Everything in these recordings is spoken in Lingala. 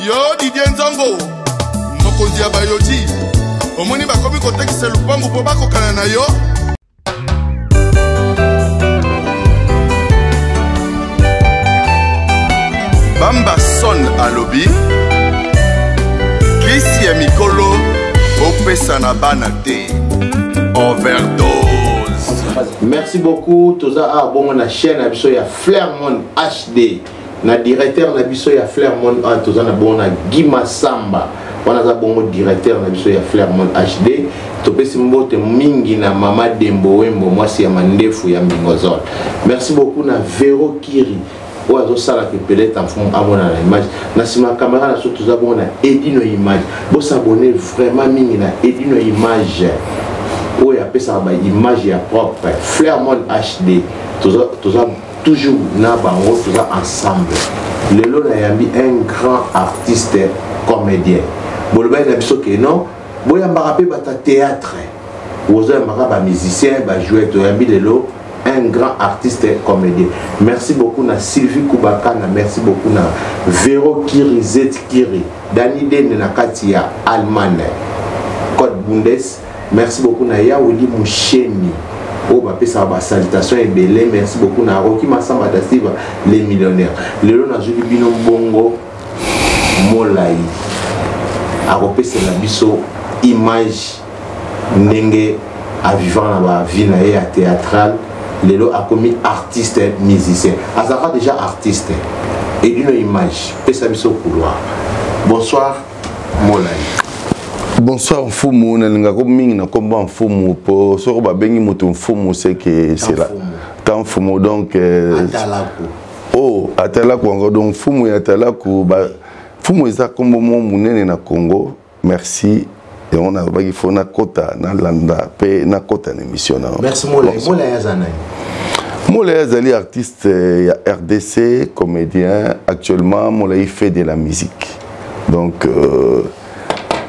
Yo Didier Nzongo mokonzi ya bayoti omoni bakomi kotekisa lupango po bakokana na yo. Bamba son alobi kisi ya mikolo opesa na bana te overdose. Merci beaucoup toza a bongo na chaîne na biso ya Flairmont HD na directeur na biso ya Flairmont a toza na bongo na Guy Massamba wana za bongo directeur na biso ya Flairmont HD topesi mbote mingi na mama Dembo Wembo mwasi ya mandefu ya Mbingozol. Merci beaucoup na Vero Kiri oazo sala ke peut-être en fond abona na image na sima caméra na surtout za bongo na Edino image bo s'abonner vraiment mingi na Edino image oya pesa ba image ya propre Flairmont HD toza toujours na bango toza ensemble lelo na yambi un grand artiste comédien boloba na biso ke non boya mbaka pe bata théâtre oza mbaka ba musicien ba jouer to yambi lelo un grand artiste comédien. Merci beaucoup na Sylvie Koubakana, merci beaucoup na Vero Kiri Zet Kiri, Dani Den na Katia Allemagne, Code Bundes, merci beaucoup na Yaouli Moucheni. Oh bah ça va salutation et belé, merci beaucoup na Rocky Massamba Dassiva les millionnaires. Le long na Julie Bino Bongo Molai. Aropé c'est la biso image nenge à vivant na ba vie na ya théâtrale. Lelo a commis artiste musicien. Azara déjà artiste et une image. Pesa biso couloir. Bonsoir Molai. Bonsoir Mfumu nalinga ko mingi na komba Mfumu po soko ba bengi moto Mfumu c'est que c'est là. Tant Mfumu donc Atalaku. Oh, Atalaku encore donc Mfumu ya Atalaku ba Mfumu eza kombo mo munene na Congo. Merci. Et on a pas qu'il faut na kota na landa pe na kota émission na. Merci Molai. Molai azanai. Molai azali artiste ya RDC, comédien. Actuellement Molai fait de la musique. Donc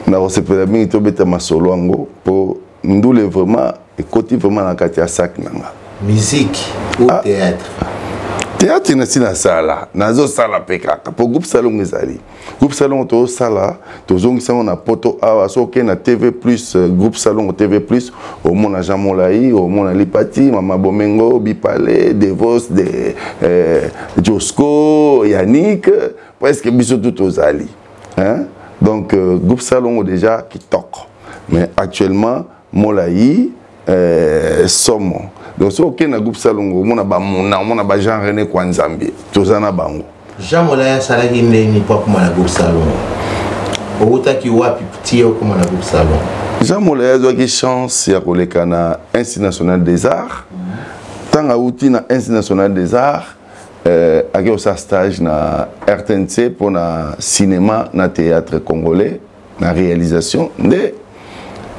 na receveur bien to beta masolo ngo pour ndule vraiment et côté vraiment na katia sac nanga. Musique ou théâtre. Théâtre na sina sala nazo sala peka pour groupe salon ezali. Groupe salon to sala to zongi sa na poto awa so ke na TV plus groupe salon TV plus au mona Jean Molai au mona Lipati mama Bomengo Bipale Devos de Josco Yannick presque biso tout ozali hein donc groupe salon déjà qui toque mais actuellement Molai Somo donc so ke na groupe salon mona ba Jean René Kwanzambi tozana bango Jean Molai salaki ndeni pop na groupe salon. Outaki wapi tio comme na groupe salon. Jean Molai a eu chance ya koleka na Institut National des Arts. Tant outi na Institut National des Arts a eu sa stage na RTNC pour na cinéma na théâtre congolais na réalisation de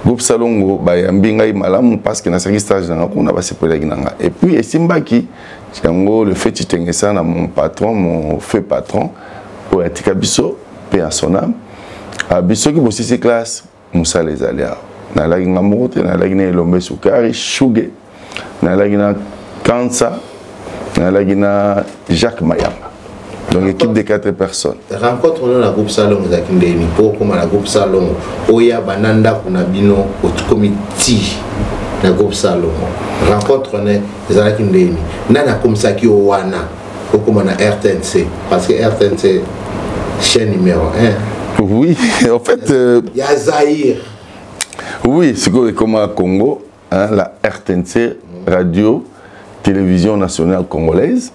groupe salon ba yambinga malamu parce que na stage na ko na ba sepelaki nanga et puis esimbaki le fait que ça na mon patron, mon feu patron, pour être biso, paix à son âme. À biso qui bosse ces classes, Moussa les aléas. Na la gina mote, na la gina lombe soukari, chouge, na la gina Kansa, na la gina Jacques Mayamba. Donc équipe de 4 personnes. Rencontre dans la groupe salon za kindeni pour comme la groupe salon oya bananda kuna bino otukomiti. Na groupe salon rencontre ne ezalaki ndeni nana komisaki wana okoma na RTNC parce que RTNC chaîne numéro 1 oui en fait ya Zaïre oui c'est comme à Congo hein, la RTNC radio télévision nationale congolaise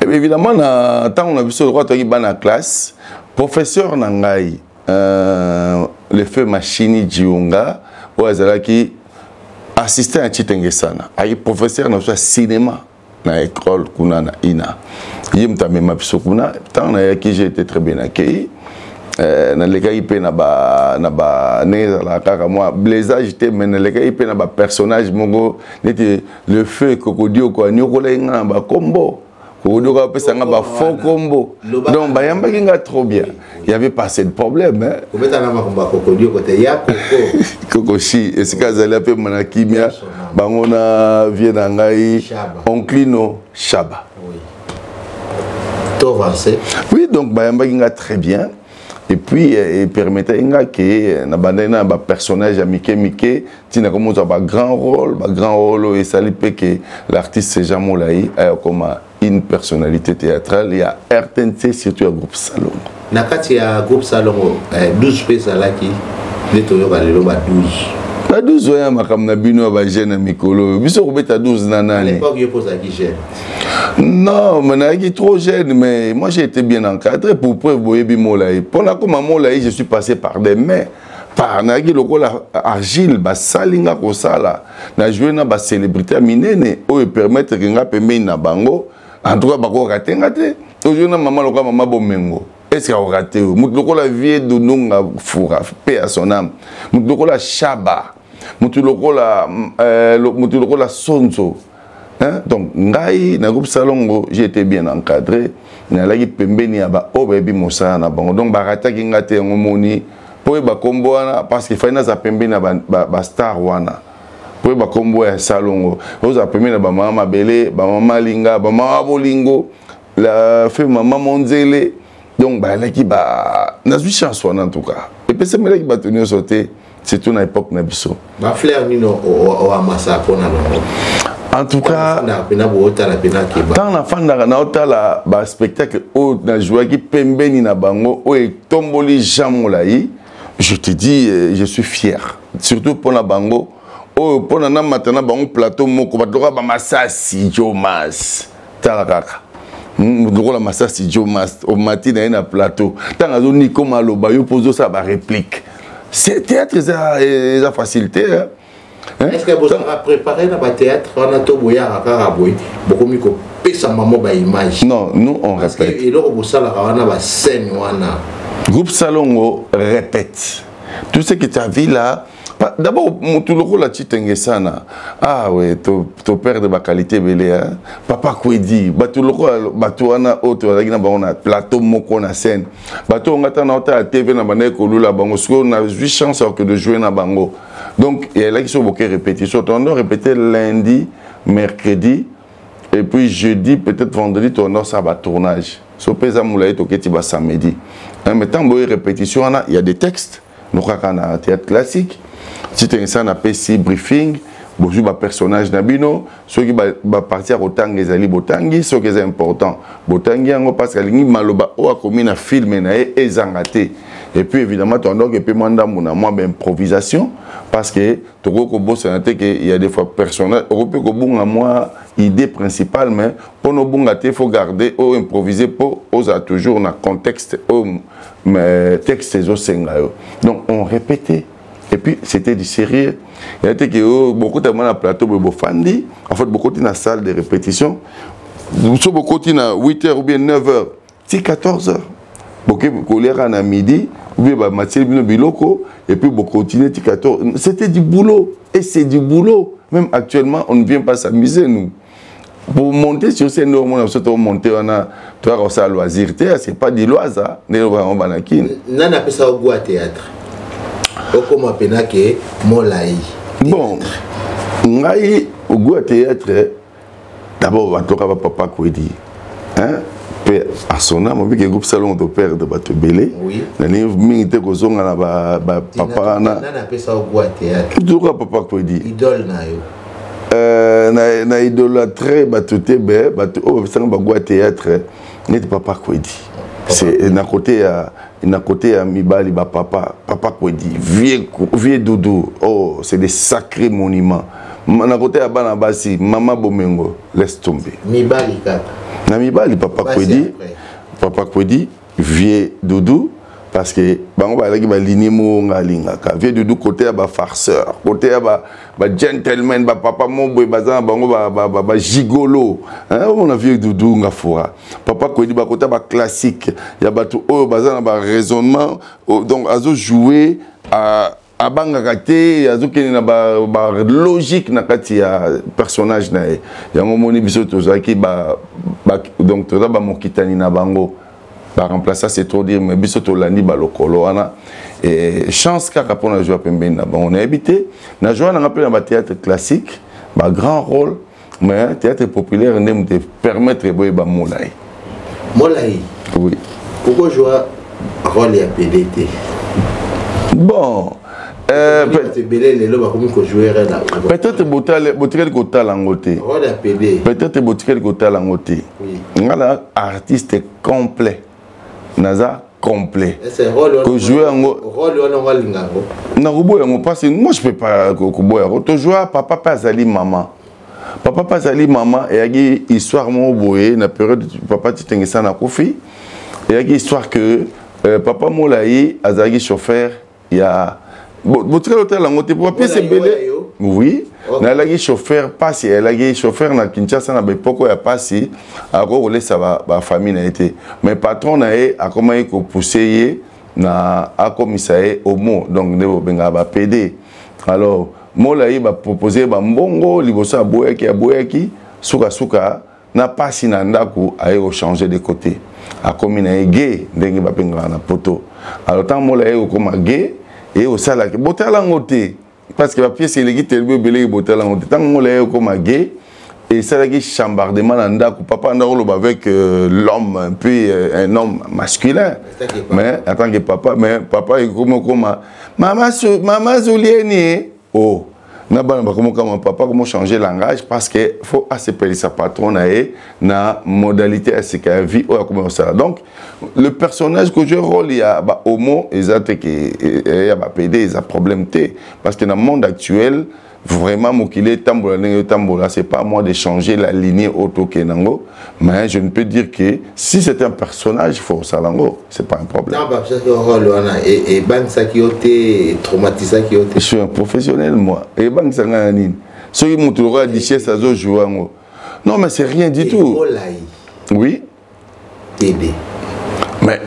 et évidemment na tant on a vu sur le droit qui ban la classe professeur nangai le feu Machini Djiunga ou ezalaki assistant à Chitengesana, aïe professeur dans le cinéma, dans l'école kuna na ina. Yem ta même absokuna, tant na qui j'ai été très bien accueilli. Na leka ipe na ba neza la kaka moi blaisage j'étais mais na leka ipe na ba personnage mongo n'était le feu kokodio ko nyokola nga ba combo. Kokodio ko pesa nga ba faux combo. Donc ba yamba kinga trop bien. Il y avait pas assez de problème hein. Kobeta na makomba kokodio côté ya koko. Kokoshi et ce qu'azali ape mana kimia bangona vient ngai Onclino Chaba. Oui. Tout avancé. Oui donc ba yamba kinga très bien. et puis il permettait que na bandana ba personnage à Mike tina comme ça ba grand rôle et ça lui fait que l'artiste c'est Jean Moulaye comme une personnalité théâtrale. Il y a RTNC surtout un groupe Salongo. Nakati ya groupe Salongo 12 pesa laki les toyo ba lelo ba 12. Ba 12 oya makam na bino ba jeune mikolo. Biso ko beta 12 nana. À l'époque il pose à qui jeune. Non, mais je suis trop jeune, mais moi j'ai été bien encadré pour preuve Boyebi Moulaye. Pendant que Moulaye, je suis passé par des mains. Par Nagi Lokola Agile, Salinga Kosala, na joué na ba célébrité minene, ou permettre que nga peme na bango, en tout cas bako raté ngate. Aujourd'hui na maman lokola maman Bomengo. Est-ce qu'il a raté? Mout lokola vie de nonga foura, paix à son âme. Mout lokola Shaba, mout lokola Sonzo. Hein? Donc, ngai na groupe Salongo, j'ai été bien encadré. Na lagi pembeni aba obebi mosa na bango. Donc barata ki ngate ngomoni po ba kombo wana parce que faina za pembeni ba star wana. Po ba kombo ya Salongo. Oza pembeni ba mama Belé, ba mama Linga, ba mama Bolingo, la fait maman Monzele. Donc ba laki ba na zui chance wana en tout cas. Et puis c'est melaki ba tenir sauter, c'est tout na époque na biso. Ba flair nino o amasa pona bango. En tout cas, dans la fin de la spectacle où on a joué qui pembeni na bango où est tomboli Jean Moulaye, je te dis je suis fier, surtout pour la bango oh pour na maintenant bango plateau moko ba ba masasi Jomas talakaka la masasi Jomas au matin na plateau tant azo Nico Maloba yo poso ça ba réplique c'est théâtre ça facilité hein? Hein? Est-ce que vous avez préparé dans le théâtre? On a tout bouillé à Karaboué, beaucoup mieux que ça maman ba image. Non, nous on répète. Et là au sala on a ba scène wana. Groupe Salongo répète. Tout ce que tu as vu là, d'abord tout le rôle là tu t'enguessana. Ah ouais, ton père de ma qualité belé hein. Papa Kwedi, ba tout le rôle ba tu ana autre là na ba on a plateau moko na scène. Ba tu on attend na TV na ba ko lula bango, on a 8 chances que de jouer na bango. Donc, il y a là qui sont beaucoup de répétitions. On doit répéter lundi, mercredi, et puis jeudi, peut-être vendredi, on a ça va tournage. So pesa moulaye toketi ba samedi. Mais tant que répétition, il y a des textes. Nous avons un théâtre classique. Si tu as un PC briefing, bonjour ba personnage nabino, ceux qui va partir au tang ezali botangi, ce qui est important. Botangi yango parce que lingi maloba o a commis na film na ezangate. Et puis évidemment ton donc et puis manda mona moi improvisation parce que toko ko bosse na te que il y a des fois personnage européen ko bunga moi idée principale mais pour no bunga te faut garder ou improviser pour osa toujours na contexte mais texte zo sengayo. Donc on répétait. Et puis c'était du sérieux. Il y a que beaucoup de gens à plateau Bofandi, en fait beaucoup dans la salle de répétition. Nous sommes beaucoup à 8h ou bien 9h, c'est 14h. Beaucoup de à midi, ou bien Mathieu Biloko, et puis beaucoup continuer à 14. C'était du boulot, et c'est du boulot. Même actuellement, on ne vient pas s'amuser, nous. Pour monter sur scène, on a monté, on a un loisir, c'est pas du loisir, on va n'a pas ça au goût à théâtre. Comment penake Moulaye. Bon, ngai au goût à théâtre. D'abord, on va papa Kwedi. Hein? À son âme, on dit que le groupe Salon de père de Batebele. Oui. Nani mingi ko na ba papa na. Nana appelle ça au goût à théâtre. Tout papa Kwedi. Idole na yo. Na idolâtré batute be batu oh ça ba goût à théâtre. N'est papa Kwedi. C'est d'un côté à Mibali, papa Kwedi, vieux doudou, oh, c'est des sacrés monuments. D'un côté à Banabasi, maman Bomengo, laisse tomber. Mibali, na Mibali, papa Kwedi, vieux doudou, parce que bango ba laki ba linimo ngalingaka vieux doudou côté à ba farceur, côté à ba gentleman, ba papa mombo bazana bango ba gigolo, hein on a vieux doudou ngafura. Papa Kwedi ba côté ba classique, ya batu o bazana ba raisonnement, donc azo jouer à bangaka te azo kene na ba logique na kati ya personnage na ye. Ya ngomoni biso tozaki donc toza ba mokitani na bango. Par remplacer, c'est trop dire, mais biso tolandi balokolo wana et chance kaka pour na jouer pembeni na on a habité na jouer na rappel na théâtre classique ba grand rôle mais théâtre populaire ne te permettre boy ba Moulaye. Moulaye. Oui. Pourquoi jouer rôle ya PDT. Bon. Peut-être botikel kota langote. Peut-être botikel kota langote. Ngala artiste complet. Naza complet. Que jouer en rôle na kubo yango parce que moi je peux pas kubo yango. To jouer papa pas ali maman. Papa pas ali maman et yagi histoire mo boye na période papa titengisa na kofi. Et yagi histoire que papa Molayi azagi chauffeur il y a votre hôtel en côté pour papier c'est belé. Oui. Na lagi chauffeur passé, lagi chauffeur na Kinshasa na bepoko ya passé a rouler ça ba famille na été. Mais patron na a comment ko pousser na a commissaire au mot donc ne benga ba PD. Alors Molayi ba proposer ba mbongo libosa boyaki suka na passé na ndaku a changer de côté. A commis na gay ndenge ba benga na poto. Alors tant Molayi ko ma gay et au salaire que botala ngote parce que la pièce est légitime tellement belé botala ngote tant on l'a comme gay et ça là qui chambardement nanda papa nda lo avec l'homme un peu un homme masculin mais attends que papa est comme maman Zolieni oh na ba comment papa comment changer langage parce que faut accepter sa patronne na modalité à ce qu'elle vit ou comment ça donc le personnage que je rôle il y a ba homo exact que il y a ba PD il y a problème té parce que dans le monde actuel vraiment mokile tambola c'est pas à moi de changer la lignée auto kenango mais je ne peux dire que si c'est un personnage faut ça lango c'est pas un problème et ban ça qui été traumatisé qui été je suis un professionnel moi et ban ça ngani ceux qui montrera dit chez ça jouer non mais c'est rien du tout oui TD mais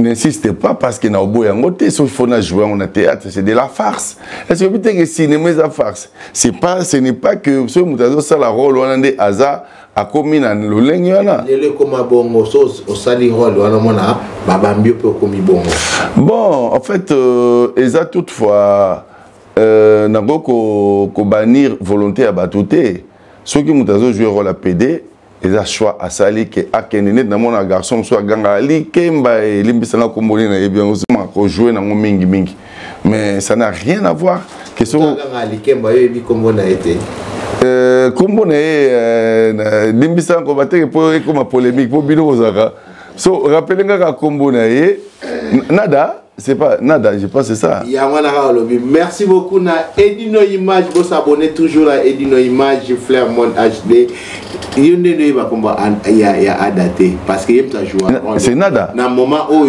n'insistez pas parce qu'il y a un beau yangote, sauf qu'il faut jouer en théâtre, c'est de la farce. Est-ce que vous dites que le cinéma est la farce? Ce n'est pas que ce moutazo ça la rôle on a des hasards à commis dans le lengyana. Les comme bongo sauce au sali rôle on a mona babambio peut commis bongo. Bon, en fait, ils a toutefois n'a pas qu'au bannir volonté à batouter. Ceux qui moutazo jouer rôle à PD. Ils ont choix à sali que à kenene na mon garçon soit ganga li kemba et limbisanga komboli na bien aussi ko jouer na mingi mais ça n'a rien à voir que ce ganga li kemba yebi kombo na été kombo na limbisanga ko bateke pour comme polémique pour bino ozaka so rappelez nga kombo na nada c'est pas nada je pense c'est ça merci beaucoup na Edino Image vous s'abonner toujours à Edino Image Flair Monde HD il y a adapté parce que c'est nada na moment où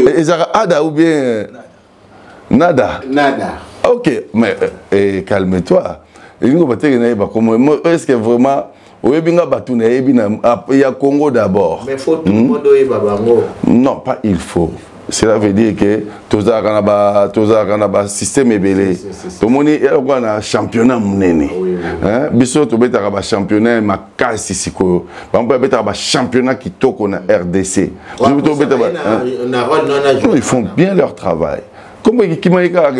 ada ou bien nada ok mais calme-toi est-ce que vraiment il y a Congo d'abord mais faut tout le monde non pas il faut. Cela veut dire que tous les système est belé. Tout le monde est un championnat monene. Biso to beta ba championnat makasi siko. Par exemple un championnat qui toque na RDC. Ils font bien leur travail. Comme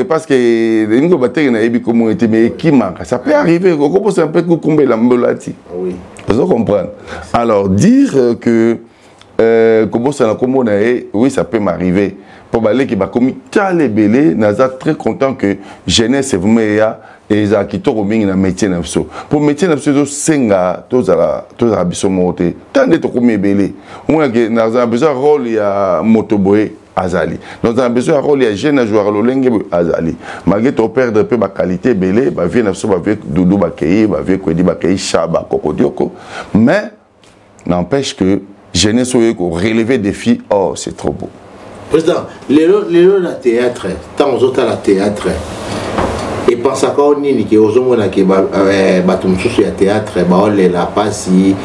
parce que mais ça peut arriver. C'est un peu comme l'ambolati. Oui. Vous comprenez. Alors dire que oui, ça peut m'arriver. Pour aller qui va commis les belé, naza très content que jeunesse vraiment et ça qui tourne bien dans métier nafso. Pour métier nafso senga tous à biso monter. Tant de to commis belé. On a que naza besoin rôle ya motoboy azali. Nous avons besoin rôle ya jeune joueur lolenge azali. Malgré to perdre peu ma qualité belé, ba vie nafso ba vie doudou ba kei, ba vie kwedi ba kei shaba kokodioko. Mais n'empêche que jeunesse au relever des défis, oh c'est trop beau. Président, les la théâtre, tant aux autres la théâtre, et pense à quoi on est qui aux hommes qui batum sous le théâtre, on les la passe si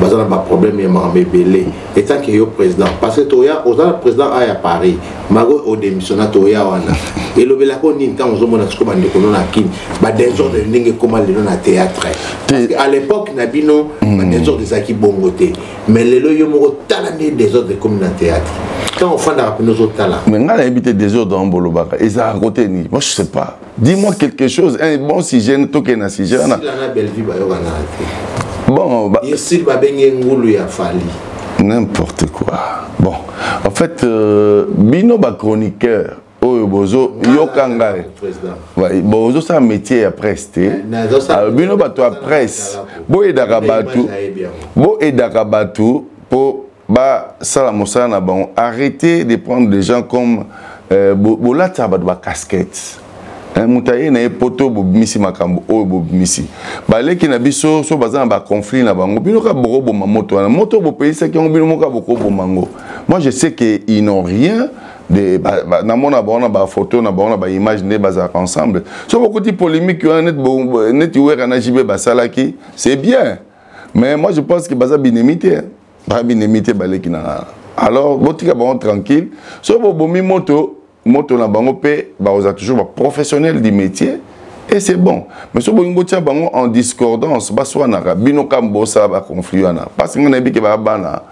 bazana ba problème et m'a belé. Et tant qu'il y a président, parce que toya aux autres président à Paris, mago au démissionnaire toya wana. Et le belako ni tant aux hommes qui comme on est na kin, ba désordre ninge comment les na théâtre. Parce qu'à l'époque nabino ba désordre des acquis bongoté, mais les lo yo mo talané désordre comme na théâtre. Quand on fait nos autres talents. Mais on a habité des autres dans Bolobaka. Et ça a raconté ni. Moi je sais pas. Dis-moi quelque chose. Un bon si jeune, tout qu'un si jeune. Si la belle vie, bah bon. Ici, bah ben ngoulu ya fali. N'importe quoi. Bon, en fait, bino ba chroniqueur, bozo yokanga. Bozo ça métier à prester. Alors bino ba toi presse. Bo edakabatu pour ba salamosa na bon. Arrêtez de prendre des gens comme bolata ba casquette. Mutaye na poto bobimisi makambo oyo bobimisi baleki na biso so bazana ba conflit na bango bino ka borobo moto na moto bopelisa ki bino moka boko mango. Moi je sais que ils n'ont rien de na mona ba photo na ba image ne baza ensemble so beaucoup de polémique net wera na jibe basalaki c'est bien mais moi je pense que baza binemité ba binemité baleki na alors botika bon tranquille so bobomi moto na bango pe ba oza toujours professionnel du métier et c'est bon mais so bongo tia bango en discordance ba so na bino kambo ça ba conflit na parce que na biki ba bana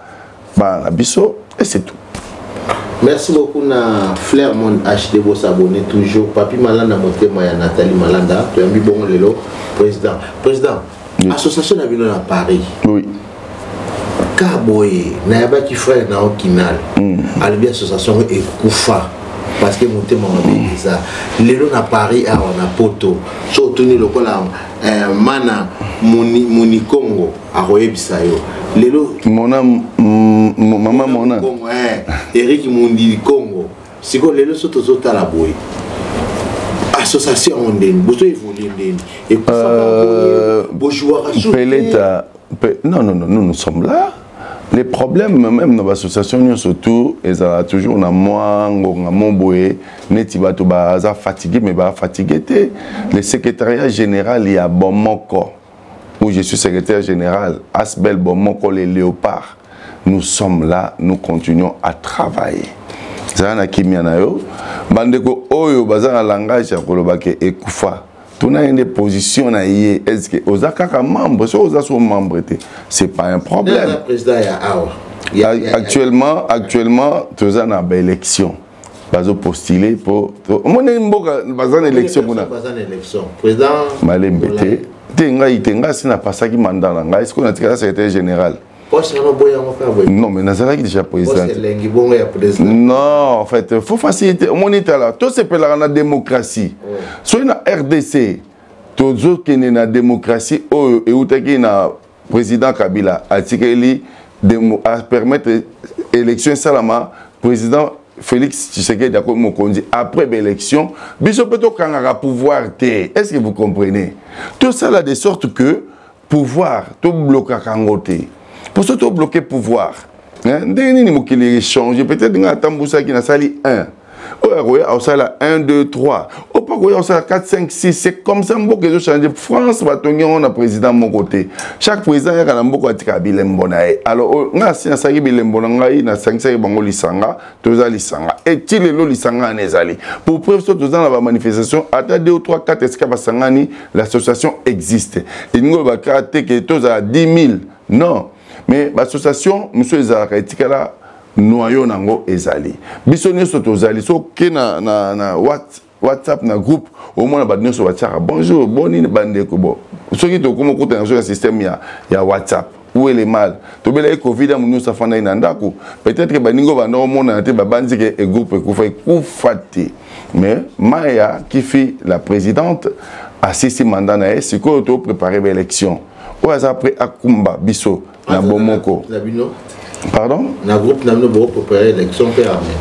biso et c'est tout. Merci beaucoup na Flairmont HD vos abonnés toujours Papi Malanda motema ya Nathalie Malanda to yambi bongo lelo président oui. Association na bino na Paris oui Kaboye na yabaki frère na Okinal albi association et Koufa parce que monter mon ça lelo na Paris a on a poto so tuni lokola mana muni Congo a royebisa yo lelo mona mama mona Congo Eric Mundi Congo siko lelo so tozota la boy association ondeni boso évoluer ndeni et pour joueur Peleta non nous sommes là. Les problèmes même dans l'association surtout ils ont toujours na moi ngomboé neti bato baza fatigué mais ba fatigué le secrétariat général il y a Bomoko où je suis secrétaire général Asbel Bomoko les léopards nous sommes là nous continuons à travailler ça na kimia na yo bandeko oyo baza na langage ya kolobake ekufa tuna une position na yé est-ce que ozaka membre so ozaso membre c'est pas un problème actuellement toza na ba élection bazo postuler pour mona mboka bazana élection kuna président malembete tenga sina pasaki mandat na ngai est-ce qu'on a tika secrétaire général non mais nazalaki déjà président non en fait faut faciliter mon état là tout c'est pour la démocratie soit na RDC toujours qui est na démocratie et où t'es na président Kabila atikeli à permettre élection salama président Félix Tshisekedi Mokonzi après l'élection biso peut kangaka pouvoir té est-ce que vous comprenez tout ça là de sorte que pouvoir tout bloquer kangoté pour surtout bloquer pouvoir ndeni ni mokili changer peut-être nga tambousa qui na sali 1 au sala 1 2 3 au pas au sala 4 5 6 c'est comme ça mboka zo changer France va tenir on a président mon côté chaque président ya kana mboka atika bilembona alors nga si na saki bilembona ngai na sangisa bango lisanga toza lisanga et il lo lisanga nezali pour preuve so toza na ba manifestation ata 2 ou 3 4 esika basangani l'association existe et ngo ba kate que toza 10 000 non mais l'association monsieur Ezaka etikala noyau nango ezali biso nyonso tozali so ke na WhatsApp na groupe au moins ba nyonso WhatsApp bonjour boni bandeko bo soki to komo kuta na système ya WhatsApp où est le mal to bela covid mu nyonso fana ina ndako peut-être que baningo ba no mona te ba banzi ke e groupe kufati mais Maya qui fait la présidente assiste mandat na est ko to préparer l'élection ou après akumba biso na bomoko pardon na groupe na no bo préparer l'élection pe armée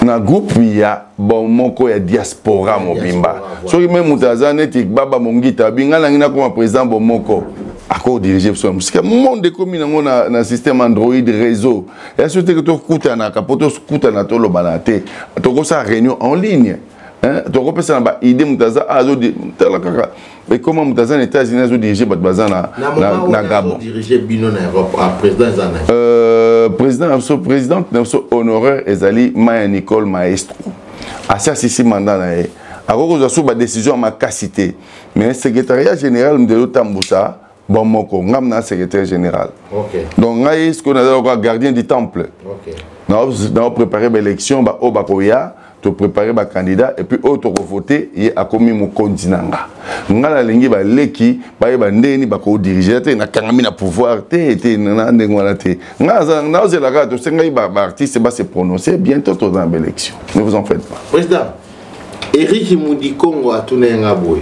na groupe ya bomoko ya diaspora mobimba soki même mutazane tik baba mongita bingala ngina comme président bomoko ako diriger so musika monde comme na système Android réseau et surtout que to kuta na kapoto kuta na to lo banate to ko sa réunion en ligne hein to ko pesa na ba idée mutaza azo de kaka mais comment mutaza na États-Unis azo diriger bat bazana na Gabon diriger bino na Europe président zana présidente honoraire ezali Maya Nicole Maestro asa sisi mandat na e akoko za so ba décision ma capacité mais secrétariat général de Tambousa bon moko ngam na secrétaire général donc ngai ce qu'on a gardien du temple on a préparé l'élection ba obakoya to préparer ba candidat et puis auto voter et a commis mon condinanga ngala lingi ba leki ba yeba ndeni ba ko diriger te na kangami na pouvoir te na ndengwana te ngaza na ozela ka to senga ba artiste ba se prononcer bientôt dans l'élection. Ne vous en faites pas. Président Eric Mudikongo a tourné un boy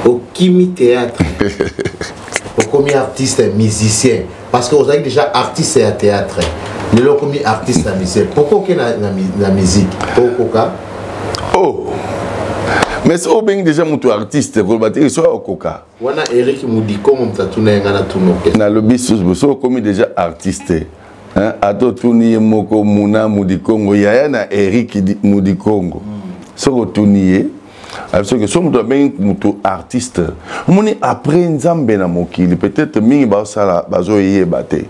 au Kimi Théâtre. Comme artiste et musicien, parce que vous avez déjà artiste et théâtre. Nous avons comme artiste et musicien. Pourquoi la musique? Pourquoi? Oh, mais c'est bien déjà mon artiste. Il soit au coca. On a Eric Mudikongo qui a tourné un tournoi. Dans le business, vous comme déjà artiste. Hein, ato tournier moko muna Mudikongo. Il y a un Eric Mudikongo. Ce retournier. Parce que sommes bien artiste. On est après Nzambe na mokili peut-être mingi ba sala bazo yebate.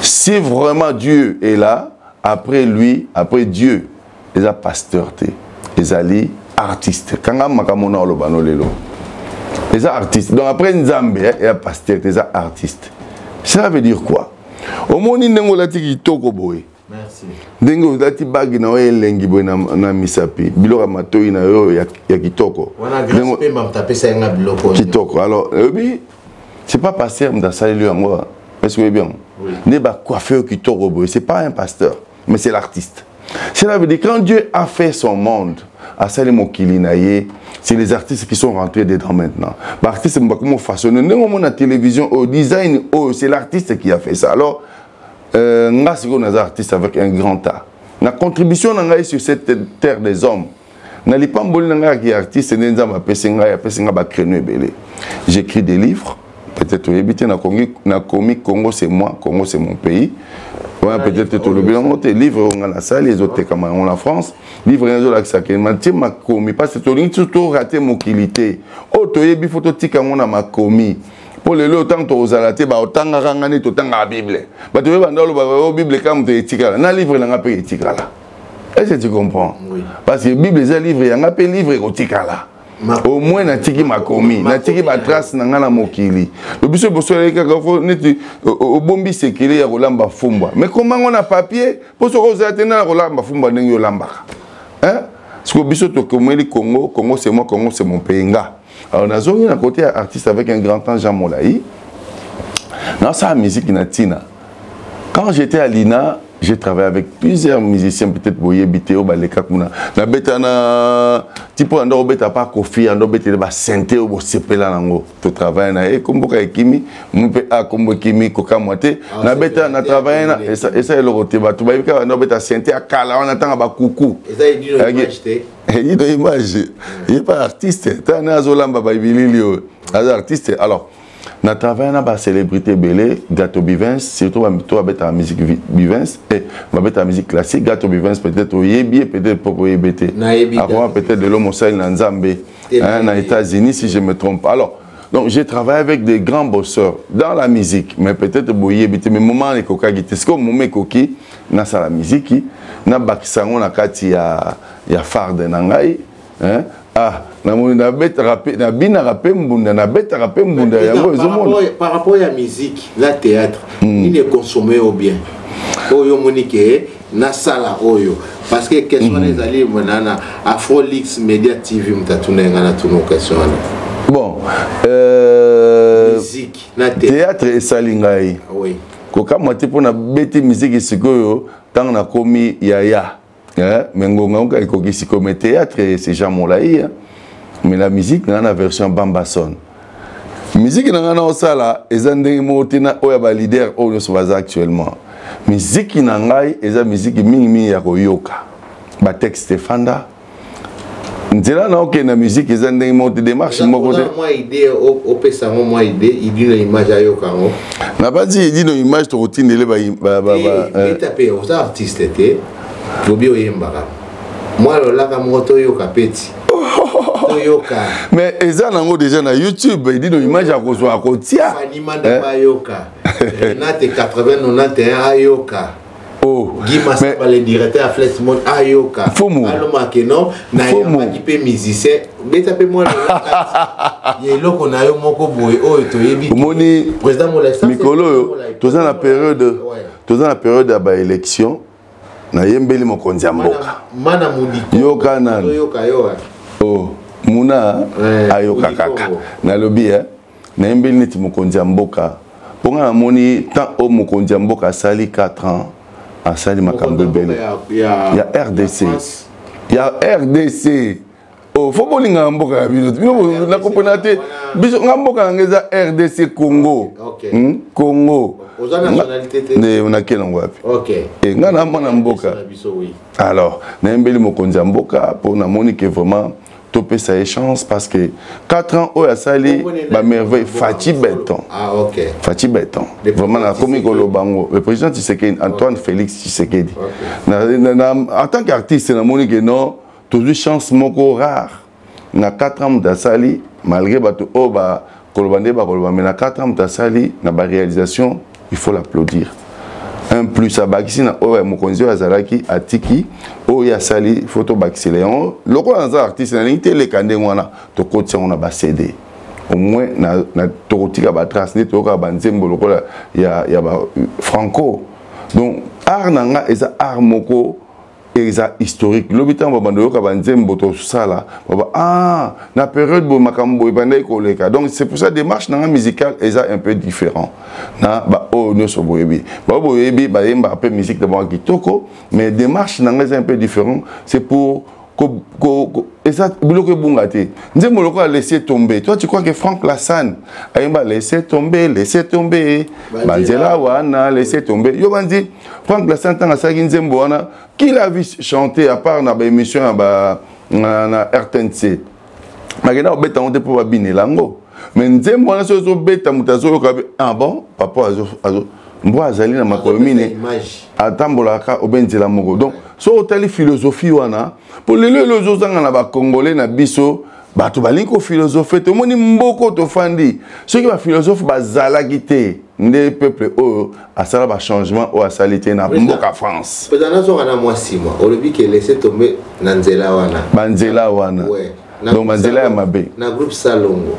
Si vraiment Dieu est là, après lui, après Dieu, les a pasteur té, les ali artistes. Kanga makamona lo bano lelo. Les artistes. Donc après Nzambe et a pasteur, les artistes. Ça veut dire quoi? Au moni nengo lati kitoko boy. Merci. Dengo dati bagi na oye lengi boy na misapi biloko matoi na yo ya kitoko. Wana grâce pe mam taper ça nga biloko. Kitoko. Alors oui, c'est pas pasteur m'da saluer yango. Est-ce que bien? Ne ba coiffeur kitoko boy, c'est pas un pasteur, mais c'est l'artiste. Cela veut dire quand Dieu a fait son monde, à sali mokili na ye, c'est les artistes qui sont rentrés dedans maintenant. L'artiste m'a comment façonner non la télévision au design, c'est l'artiste qui a fait ça. Alors nga siko na artiste avec un grand A. La contribution na sur cette terre des hommes. Na li pamboli na qui artiste nenza ma pesinga ba créneau belé. J'écris des livres, peut-être éviter na comique Congo c'est moi, Congo c'est mon pays. Ouais, peut-être tout le bilan monté livre on a la salle les autres comme en la France, livre les autres ça que ma commis parce que tout raté mon qualité. Oh toyebi photo tika mona ma commis. Pour les autant aux alatés, autant à rangani, autant à la Bible. Tu veux vendre la Bible comme tu es éthique. Dans le livre, il y a un peu éthique là. Est-ce que tu comprends? Oui. Parce que la Bible, il y a un livre, il y a un peu livre éthique là. Au moins, il y a un tiki ma commis, il y a un tiki ma trace dans la mokili. Le bus pour cela, il y a au bombi c'est qu'il y a Rolamba Fumba. Mais comment on a papier pour se resater dans Rolamba Fumba dans Yolamba? Hein? Parce que le bus au Congo, Congo c'est moi, Congo c'est mon pays. Alors, on a un côté artiste avec un grand temps, Jean Molaï. Dans sa musique, quand j'étais à l'INA, j'ai travaillé avec plusieurs musiciens, peut-être Boye, Biteo, Balekakuna. Na beta na tipo ando beta pas Kofi, ando beta ba synthé ou sepela nango. To travail na e kombo ka ekimi, mu pe a kombo kimi koka moite. Na beta na travail na et ça est le côté ba to ba bika ando beta synthé a kala on attend ba coucou. Et ça il dit no image té. Il dit image. Il est pas artiste, ta na zolamba ba bililio. Artiste. Alors na travail na ba célébrité belé Gato Bivens surtout toi avec la musique Bivens et avec la musique classique Gato Bivens peut-être au yebi peut-être pour yebete avant peut-être de l'homme au na Nzambe na États-Unis si je me trompe pas. Alors donc j'ai travaillé avec des grands bosseurs dans la musique mais peut-être boyebete mais moment les coca guité ce que moment coki na sa la musique na bakisango na kati ya farde na ngai hein. Ah, na bête rapé, na bina rapé mbunda, na bête rapé mbunda. Par rapport à la musique, la théâtre, il est consommé au bien. Oyo monique, na sala oyo. Parce que question les alliés, monana, Afrolix Media TV, m'tatoune ngana tuno question. Bon, musique, na théâtre et salingai. Oui. Koka moitié pour na bête musique sikoyo, tant na komi yaya. Mais le théâtre, c'est Jean Molaï. Mais la musique, c'est la version Bambason. La musique, c'est la leader actuellement. La musique, c'est la musique qui est texte Fanda. Nzela na ok na musique eza ndenge monte démarche moko te moi idée au pesa moi idée il dit une image ayo kango na ba di il dit une image to rotindele ba tapé aux artistes té lobi oyembaka moi là ka moto yo kapeti yoka mais eza nango déjà na YouTube il dit une image à kozwa kotia animanda ba yoka Renate 8091 ayoka. Oh, Guy Massamba, le directeur à Flexmont, ayoka. Fomo. Allo Makeno, na yaki musicien. Beta pe moi le. Yelo kona yo moko boy o to yebi. Moni président Molesta. Mikolo, tous dans la période à ba élection. na yembeli mokonzi ya mboka mana mudiko yoka nani oh muna ayoka kaka na lobi na yembeli neti mokonzi ya mboka ponga na moni tant o mokonzi ya mboka asali 4 ans asali makambo ebele ya RDC ya RDC oh faut bolinga mboka ya bino bino na comprendre te biso mboka ngeza RDC Congo Congo aux nationalité te ne on a quel wapi OK et ngana mona mboka alors na mbeli mokonzi ya mboka pour na moni que vraiment topé sa chance parce que 4 ans au asali ba merveille Fati Béton OK Fati Béton vraiment na komi kolobango le président Tshisekedi Antoine Félix Tshisekedi en tant qu'artiste na moni que non toujours chance moko rare na 4 ans d'asali malgré bato o ba kolobande ba kolobande na 4 ans d'asali na ba réalisation il faut l'applaudir un plus abakisi na o mokonzi azalaki atiki o ya sali photo bakisi léon loko na artiste na lingite le kande ngwana to kotia on a ba CD au moins na tokotika ba trace ne to ka ba nzembo lokola ya ba franco donc art nanga eza art moko eza historique l'habitant babando yoka banzembo to sala baba ah na période bo makambo ibanda ikoleka donc c'est pour ça démarche nanga musicale eza un peu différent na ba o no so boyebi ba boyebi ba yemba un peu musique de bon kitoko mais démarche nanga eza un peu différent c'est pour eza biloko bungate nzembo loko a laissé tomber toi tu crois que Franck Lassane ayemba laissé tomber banzela wana laissé tomber yo bandi Franck Lassane tanga saki nzembo wana qui l'a vu chanter à part na ba émission na RTNC magena obeta on te pour babine lango mais nzembo wana so beta mutazo yo kabe ah bon papa azo mbo azali na makolo mine atambolaka obenzela moko donc so tali philosophie wana pour lelo zozanga na ba congolais na biso bato balinko philosophie to moni mboko to fandi ceux qui ba philosophe bazalaki te nde peuple o asala ba changement o asalite na mboka France pendant so kana mwasi moi olobi ke laisser tomber na nzela wana banzela wana donc banzela ya mabe na groupe Salongo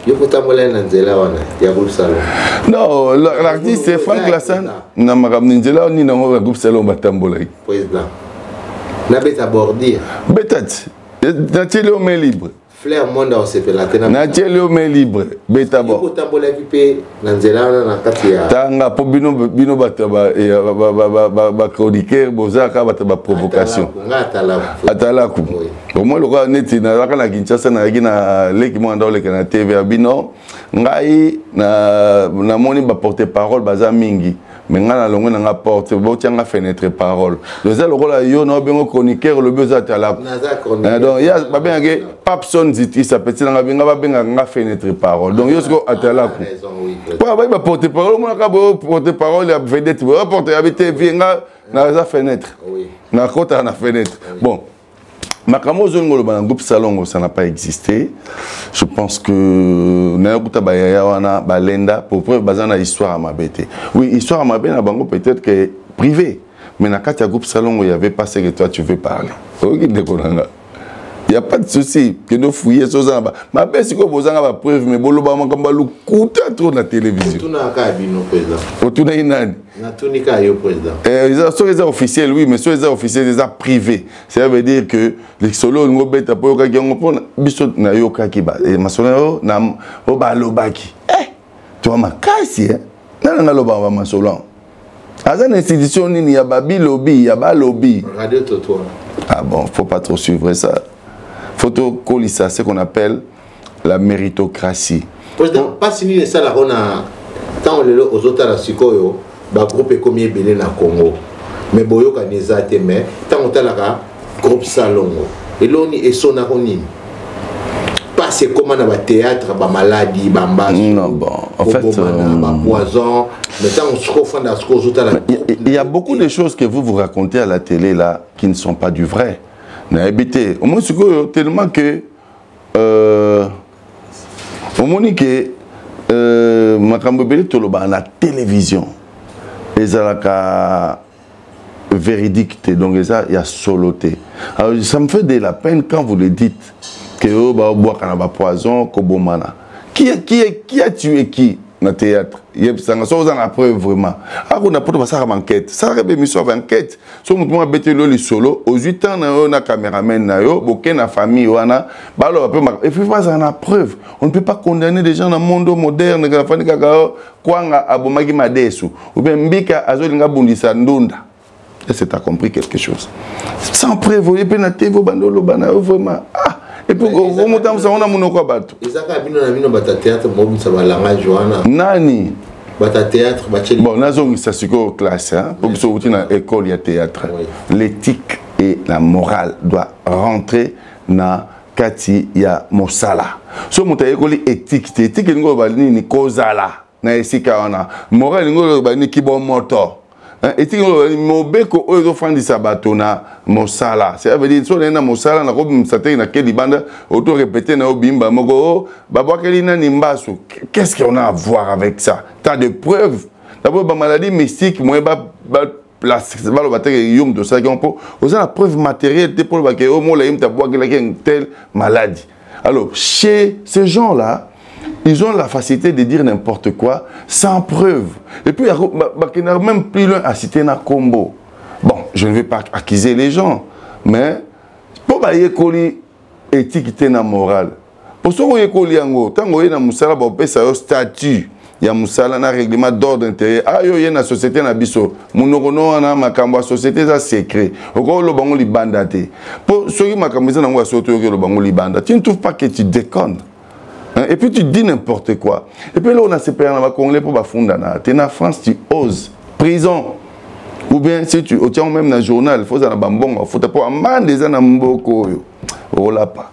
il faut tamboler na nzela wana ya groupe Salongo non l'artiste c'est Franck Lassane na makambo nzela ni na groupe Salongo batambola président na beta bordir betat na télé au libre Flair Monde au sepelate na télé au libre beta bo ko tambola pipe na nzela wana na kati ya tanga po bino bataba ba chroniqueur bozaka bataba provocation atalaku au moins le neti na kana Kinshasa na gina leki mo ndole kana TV abino ngai na moni ba porter parole baza mingi mais ngana longo na porte bo tianga fenêtre parole donc ça le rôle yo no bengo chroniqueur le besoin atalaku donc ya ba benga Papson ziti ça petit nga benga ba benga nga fenêtre parole donc yo sko atalaku ba porter parole mo na ka porter parole ya vedette bo porter ya TV nga na za fenêtre na kota na fenêtre bon Makamo Zongolo dans groupe Salongo ça n'a pas existé. Je pense que Nayakuta Bayaya wana Balenda pour preuve bazana histoire à Mabete. Oui, histoire à Mabete na bango peut-être que privé. Mais dans le groupe Salongo il y avait pas ce que toi tu veux parler. Il n'y a pas de souci que nous fouiller ça zamba. Ma belle c'est que bozanga ba preuve mais boloba makamba lukuta trop na télévision. Tuna ka bino président. Otuna inani. Na tunika yo président. Les officiels oui mais sur les officiels les privés. Ça veut dire que les solo ngobeta po yoka ki ngopona biso na yoka ki ba e masolo na o ba lobaki. Tu vois makasi na na loba ba masolo. Azan institution nini ya babi lobby ya ba lobby. Radio Toto. Ah bon, faut pas trop suivre ça. Photo colissa, c'est ce qu'on appelle la méritocratie. Président, pas si ni ça là on a tant aux autres la sikoyo, ba groupe comme belé na Congo. Mais boyo kaneza te mais tant on la groupe Salongo. Et l'oni et son aroni. Pas c'est comme na ba théâtre, ba maladie, ba mbas. Non bon, en fait ba poison, mais tant on se confond dans ce qu'on autres la. Il y a beaucoup de choses que vous racontez à la télé là qui ne sont pas du vrai. Na habité au moins tellement que au moins que makambo bele toloba na télévision ezalaka véridique donc ça il y a soloté. Alors ça me fait de la peine quand vous le dites que ba boire kana ba poison kobomana. Qui a tué qui na théâtre yebisanga so oza na preuve vraiment akuna poto basaka enquête ça rebe mission va enquête so mutu mo betelo li solo aux 8 ans na yo na cameraman na yo boké na famille wana balo ba pe et puis pas na preuve on ne peut pas condamner des gens dans le monde moderne ka fani kaka kwanga abomaki madesu ou bien mbika azolinga bundisa ndunda. Est-ce que tu as compris quelque chose sans preuve et puis na TV bandolo bana vraiment et puis au montant ça on a monoko bato ezaka bino na bino bata théâtre mo bisa balanga joana nani bata théâtre bacheli bon nazo ça c'est quoi classe hein pour que tu na école il y a théâtre l'éthique et la morale doit rentrer na kati ya mosala so muta école éthique ngo balini ni kozala na esika wana morale ngo balini kibon moto. Et si on beko oyo fandi sabato na mosala ça veut dire so na mosala na ko msate na keli banda auto répéter na obimba moko baba keli na nimbaso qu'est-ce qu'on a à voir avec ça t'as des preuves d'abord ba maladie mystique moi ba place ba lo bateke yum de ça qu'on peut aux la preuve matérielle te pour ba ke au mo la yim ta boire une telle maladie alors chez ces gens là ils ont la facilité de dire n'importe quoi sans preuve. Et puis, il n'y a même plus loin à citer na combo. Bon, je ne vais pas accuser les gens, mais pour que éthique na morale. Pour ce que yango, tant que na musala ba pesa yo statut, ya musala na règlement d'ordre intérieur. Ah yo na société na biso, munokono na makambo société za secret. Oko lo bango libanda te. Pour ce qui makambo za na soto yo lo bango libanda. Tu ne trouves pas que tu déconnes? Et puis tu dis n'importe quoi. Et puis là on a ces pays en Congolais pour bafundana. Tu es en France, tu oses. Prison. Ou bien si tu tiens même dans le journal, il faut ça bambon, il faut pas amende des gens mboko. Oh là pas.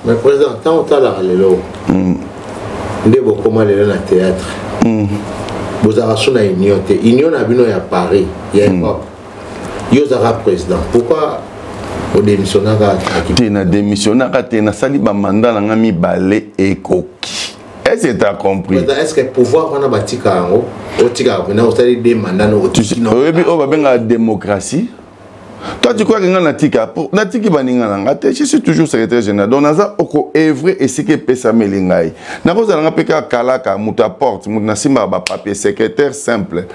Mais président, tant on la lelo. Ndebo comment aller dans le théâtre. Vous avez reçu na union, union na bino ya Paris, ya Europe. Yo zara président. Pourquoi au démissionnaka tu na démissionnaka tu na sali ba mandat na ngami balé ekoki. Est-ce que tu as compris? Est-ce que pouvoir on a batika ngo otika na osali des mandats no otika no. Oui, on va bien la démocratie. Toi tu crois que Natiki baninga je suis toujours secrétaire général. Donc naza oko œuvre et ce que pesa melingai. Na ko zalanga peka kalaka muta porte mutna simba ba papier secrétaire simple.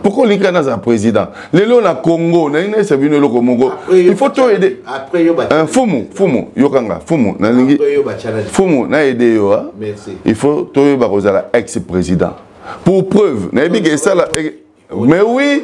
Pourquoi linga na président? Lelo na Congo na ina se bino loko mongo. Il faut to aider. Après yo ba fumu yokanga fumu na lingi. Fumu na aider yo. Merci. Il faut to yo ba kozala ex-président. Pour preuve, na biga ça la. Mais oui,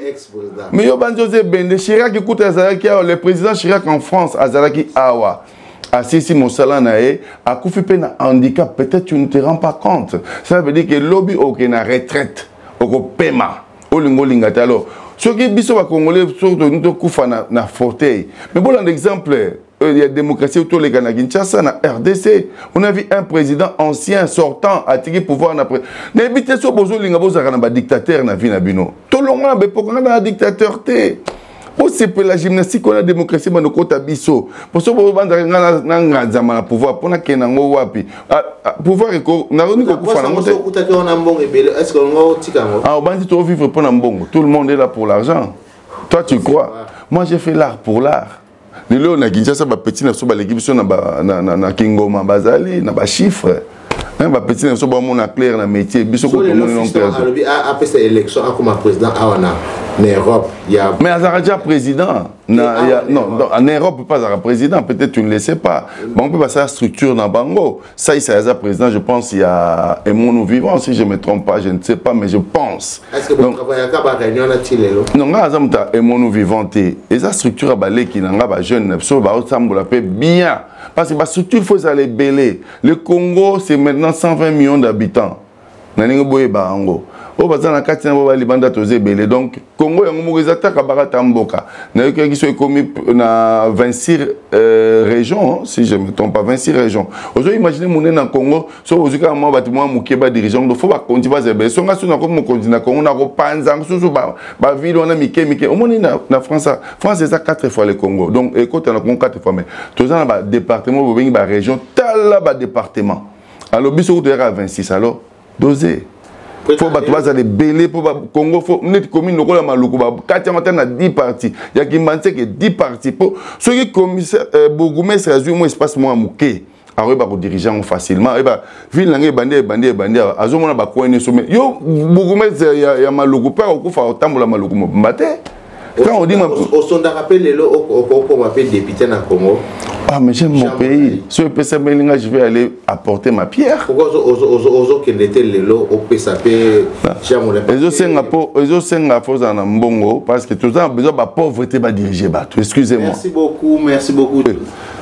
mais yo José Bende Chirac écoute Azalaki, le président Chirac en France, Azalaki Awa, Assisi Moussala nae, a koufi pe na handicap, peut-être tu ne te rends pas compte. Ça veut dire que lobby au na retraite, au paiement, au lingo lingata. Alors, ceux qui biso va congolais, surtout nous koufa na fauteuil. Mais bon, un exemple. Il y a démocratie autour les Ghana Kinshasa, na RDC. On a vu un président ancien sortant à tirer pouvoir après. N'habitez sur bozo lingabo zakana dictateur na vie na bino. Tout le monde be pokanga na dictateur te. Pour c'est la gymnastique on a démocratie bano kota biso. Pour so bo banda na ngazama na pouvoir pona kenango wapi. Pouvoir ko na roni ko kufa na ngote. Est-ce qu'on va tika ngo? Ah bandi to vivre pour na mbongo. Tout le monde est là pour l'argent. Toi tu crois? Moi j'ai fait l'art pour l'art. Lelo na Kinshasa ba petit na so ba l'équipe so na Kingoma bazali na ba chiffre ba petit na so ba mon clair na métier biso ko to mon non clair après cette élection comme président awana en Europe il y a mais Azaraja président non en Europe pas Azaraja président peut-être tu ne le sais pas bon on peut passer à la structure dans Bango ça il s'est président je pense il y a Emonou Vivant si je me trompe pas je ne sais pas mais je pense est-ce que vous travaillez à ba réunion na tilelo non azamta Emonou Vivant et esa structure balé qui nanga ba jeune so ba osambola pe bien parce que la structure faut aller belé le Congo c'est maintenant 120 millions d'habitants naningo boye bango o bazana kati na ba libanda toze belé donc Congo yango morizata ka barata mboka na yoki ki so ekomi na 26 régions si je me trompe pas 26 régions ozo imaginer moné na Congo so ozuka mo batimwa mukeba dirigeant do faut ba konti ba zebe so nga so na ko mo konti na Congo na ko panza so ba ville on a mike au monde na France c'est ça 4 fois le Congo donc écoute na Congo 4 fois mais tozana ba département bo bengi ba région tala ba département alors biso ko à 26 alors dosé faut battre les belés pour Congo faut net commune lokola maluku ba katia matin na 10 parties il y a qui manque que 10 parties pour ceux qui commissaire bourgmestre azui mo espace moi muké akoyeba kodiriger yango facilement oyeba ville nange ebandi azomona bakoin nyonso mais yo bourgmestre ya maluku mpe akokufa otambola maluku mobimba te quand on dit osonda rappel lelo okokoma mpe député na Congo. Ah, mais j'aime mon pays. Si je peux savoir, je vais aller apporter ma pierre. Pourquoi ozo kendete lelo opesape jamole. Ezo senga foza na mbongo parce que tout ça besoin ba pauvreté ba diriger ba. Excusez-moi. Merci beaucoup.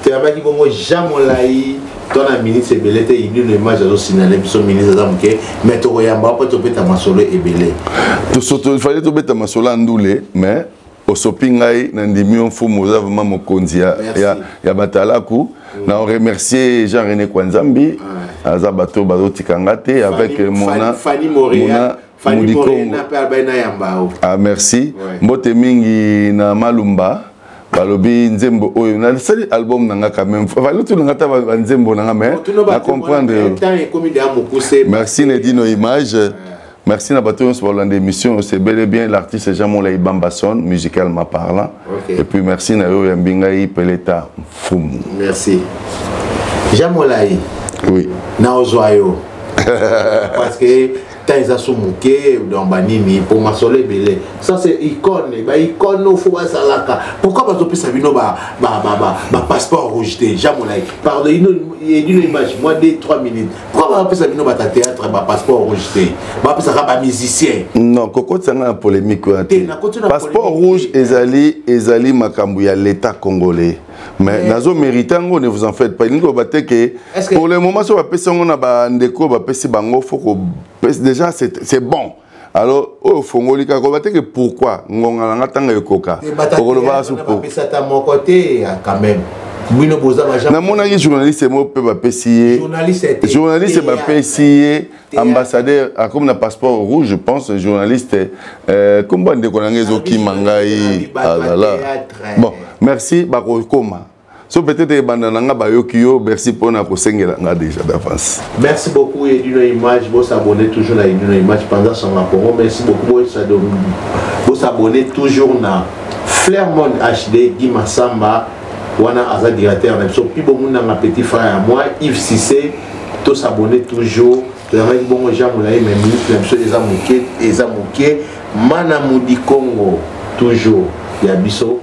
Tu as dit bongo jamolai ton ministre ebelete ini le image azo signaler biso ministre zamuke mais to yamba pa to beta masolo ebele. To soto il fallait to beta masolo ndule mais osopingai nandimi mfumu za vraiment mokonzi ya batalaku na remercier Jean-René Kwanzambi aza bato bazotikanga te avec mona ah merci mbote mingi na malumba balobi nzembo oyo na sali album nanga quand même fallait tout ngata nzembo nanga mais na comprendre merci Nedino Image. Merci à Bateau pour l'émission. C'est bel et bien l'artiste Jamolai Bambasson, musicalement parlant. Okay. Et puis merci Nayo Yambingai Peleta Foum. Merci. Jamolai. Oui. Naozoayo. Parce que Taïsa Soumouké, dans Banini, pour ma soleil belé. Ça c'est icône. Icône au fou salaka. Pourquoi pas topé Sabino passeport rouge Jamolai. Pardon, une image, moi 2-3 minutes. Pourquoi pas Sabino ta théâtre passeport rouge pas musicien. Non, Coco c'est une polémique. Passeport rouge ezali makambu ya l'État congolais. Mais nazo méritango ne vous en faites pas. Pour le moment, si on va passer on a bandeko, va passer bango, faut que déjà c'est bon. Alors au Fongoli que pourquoi ngonga nga tanga yokoka. Pour le voir pour ça ta mon côté quand même. Na mon ami journaliste mo peut va pessier. Journaliste va pessier ambassadeur comme na passeport rouge je pense journaliste comme bande ko nangezo ki mangai bon merci bakoma so peut-être bandananga bayokio merci pour na kosengela nga déjà d'avance. Merci beaucoup et d'une image vous s'abonner toujours à une image pendant son rapport. Merci beaucoup vous s'abonner toujours na Flairmont HD Guy Massamba wana aza directeur na biso pi bongo na petit frère à moi Yves Cissé to s'abonner toujours to avec bongo Jamolai mais ministre na biso eza moké mana mudi Congo toujours ya biso